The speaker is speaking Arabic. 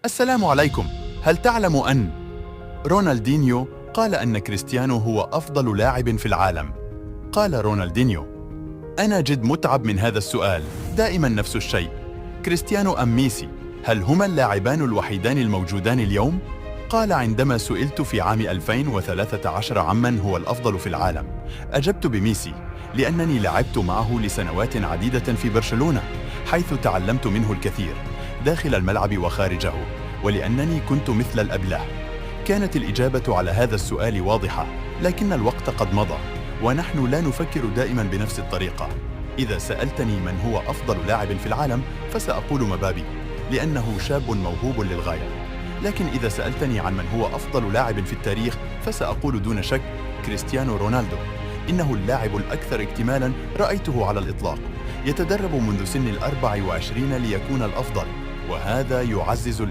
السلام عليكم. هل تعلم أن رونالدينيو قال أن كريستيانو هو أفضل لاعب في العالم؟ قال رونالدينيو: أنا جد متعب من هذا السؤال، دائما نفس الشيء. كريستيانو أم ميسي؟ هل هما اللاعبان الوحيدان الموجودان اليوم؟ قال: عندما سئلت في عام 2013 عمن هو الأفضل في العالم، أجبت بميسي، لأنني لعبت معه لسنوات عديدة في برشلونة، حيث تعلمت منه الكثير داخل الملعب وخارجه، ولأنني كنت مثل الأب له. كانت الإجابة على هذا السؤال واضحة، لكن الوقت قد مضى، ونحن لا نفكر دائما بنفس الطريقة. إذا سألتني من هو أفضل لاعب في العالم فسأقول مبابي، لأنه شاب موهوب للغاية. لكن إذا سألتني عن من هو أفضل لاعب في التاريخ فسأقول دون شك كريستيانو رونالدو. إنه اللاعب الأكثر اكتمالا رأيته على الإطلاق، يتدرب منذ سن 24 ليكون الأفضل، وهذا يعزز